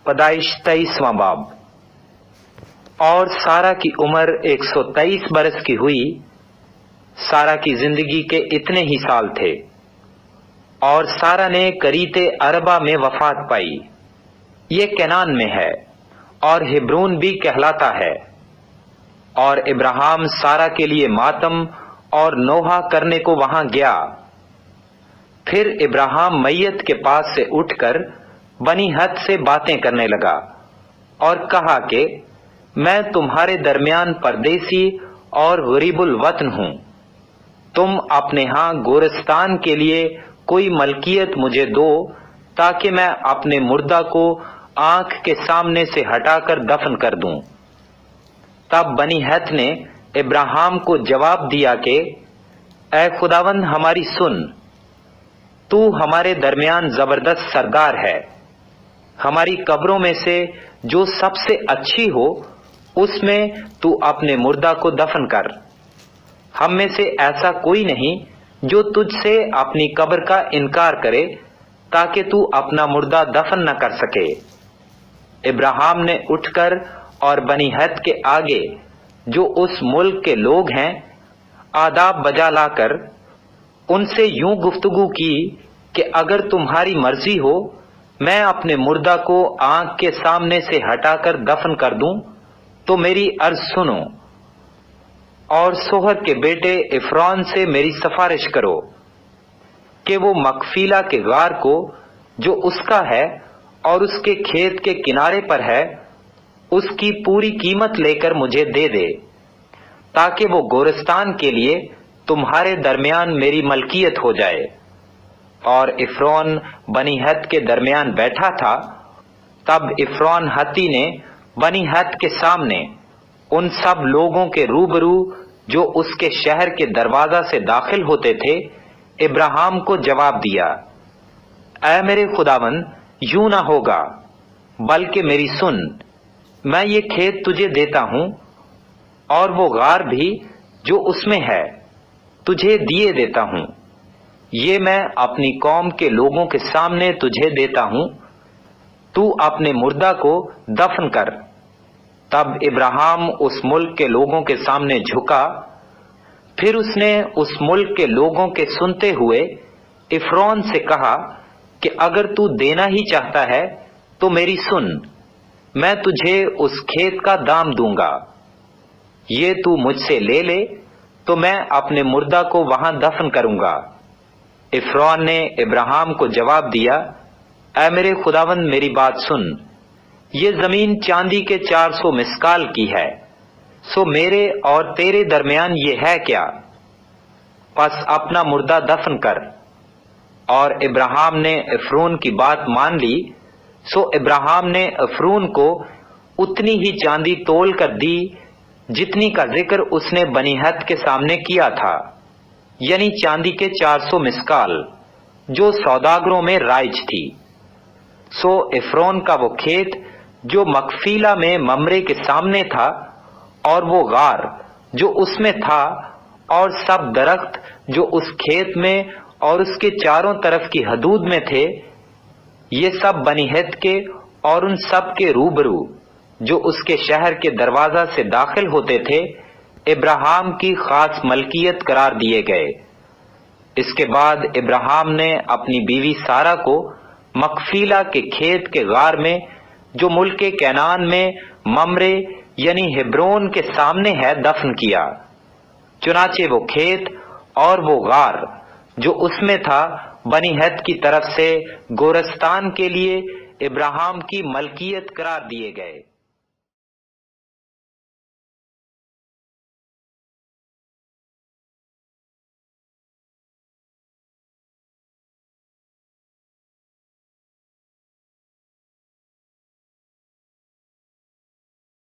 پیدائش 23واں باب۔ اور سارا کی عمر 123 برس کی ہوئی۔ سارا کی زندگی کے اتنے ہی سال تھے، اور سارا نے کریت اربا میں وفات پائی۔ یہ کنعان میں ہے، اور ہبرون بھی کہلاتا ہے۔ اور ابراہیم سارا کے لیے ماتم اور نوحہ کرنے کو وہاں گیا۔ پھر ابراہیم میت کے پاس سے اٹھ کر بنی ہت سے باتیں کرنے لگا، اور کہا کہ میں تمہارے درمیان پردیسی اور غریب الوطن ہوں۔ تم اپنے ہاں گورستان کے لیے کوئی ملکیت مجھے دو، تاکہ میں اپنے مردہ کو آنکھ کے سامنے سے ہٹا کر دفن کر دوں۔ تب بنی ہت نے ابراہیم کو جواب دیا کہ اے خداوند ہماری سن، تو ہمارے درمیان زبردست سردار ہے۔ ہماری قبروں میں سے جو سب سے اچھی ہو، اس میں تو اپنے مردہ کو دفن کر۔ ہم میں سے ایسا کوئی نہیں جو تجھ سے اپنی قبر کا انکار کرے، تاکہ تو اپنا مردہ دفن نہ کر سکے۔ ابراہیم نے اٹھ کر اور بنی ہت کے آگے جو اس ملک کے لوگ ہیں آداب بجا لا کر ان سے یوں گفتگو کی کہ اگر تمہاری مرضی ہو میں اپنے مردہ کو آنکھ کے سامنے سے ہٹا کر دفن کر دوں تو میری عرض سنو، اور سوہر کے بیٹے عفرون سے میری سفارش کرو کہ وہ مکفیلا کے غار کو جو اس کا ہے اور اس کے کھیت کے کنارے پر ہے، اس کی پوری قیمت لے کر مجھے دے دے، تاکہ وہ گورستان کے لیے تمہارے درمیان میری ملکیت ہو جائے۔ اور عفرون بنی ہت کے درمیان بیٹھا تھا۔ تب عفرون ہتی نے بنی ہت کے سامنے ان سب لوگوں کے روبرو جو اس کے شہر کے دروازہ سے داخل ہوتے تھے ابراہیم کو جواب دیا، اے میرے خداوند، یوں نہ ہوگا، بلکہ میری سن، میں یہ کھیت تجھے دیتا ہوں، اور وہ غار بھی جو اس میں ہے تجھے دیے دیتا ہوں۔ یہ میں اپنی قوم کے لوگوں کے سامنے تجھے دیتا ہوں، تو اپنے مردہ کو دفن کر۔ تب ابراہیم اس ملک کے لوگوں کے سامنے جھکا۔ پھر اس نے اس ملک کے لوگوں کے سنتے ہوئے عفرون سے کہا کہ اگر تو دینا ہی چاہتا ہے تو میری سن، میں تجھے اس کھیت کا دام دوں گا۔ یہ تو مجھ سے لے لے تو میں اپنے مردہ کو وہاں دفن کروں گا۔ عفرون نے ابراہیم کو جواب دیا، اے میرے خداوند میری بات سن، یہ زمین چاندی کے 400 مسکال کی ہے، سو میرے اور تیرے درمیان یہ ہے کیا؟ پس اپنا مردہ دفن کر۔ اور ابراہیم نے عفرون کی بات مان لی، سو ابراہیم نے عفرون کو اتنی ہی چاندی تول کر دی جتنی کا ذکر اس نے بنی ہت کے سامنے کیا تھا، یعنی چاندی کے 400 مسکال، جو سوداگروں میں رائج تھی۔ سو عفرون کا وہ کھیت جو مکفیلا میں ممرے کے سامنے تھا، اور وہ غار جو اس میں تھا، اور سب درخت جو اس کھیت میں اور اس کے چاروں طرف کی حدود میں تھے، یہ سب بنی ہت کے اور ان سب کے روبرو جو اس کے شہر کے دروازہ سے داخل ہوتے تھے ابراہیم کی خاص ملکیت قرار دیے گئے۔ اس کے بعد ابراہیم نے اپنی بیوی سارا کو مکفیلا کے کھیت کے غار میں جو ملک کنعان میں ممرے یعنی ہبرون کے سامنے ہے دفن کیا۔ چنانچہ وہ کھیت اور وہ غار جو اس میں تھا بنی ہت کی طرف سے گورستان کے لیے ابراہیم کی ملکیت قرار دیے گئے۔